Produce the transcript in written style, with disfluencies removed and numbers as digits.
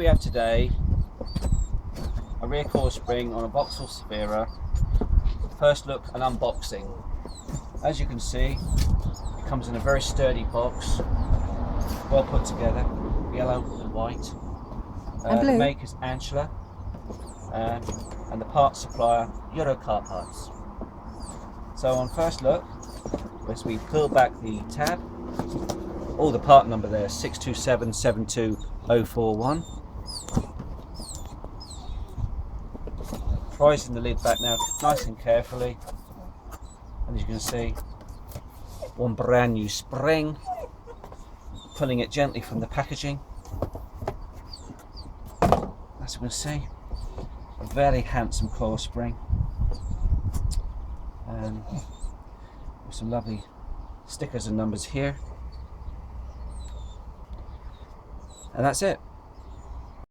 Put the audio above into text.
We have today a rear coil spring on a Vauxhall Sphera. First look and unboxing. As you can see, it comes in a very sturdy box, well put together, yellow and white. And blue. The make is Angela, and the part supplier Euro Car Parts. So on first look, as we pull back the tab, all the part number there, 62772041. Prising the lid back now nice and carefully, and as you can see, one brand new spring, pulling it gently from the packaging. As you can see, a very handsome coil spring, with some lovely stickers and numbers here, and that's it.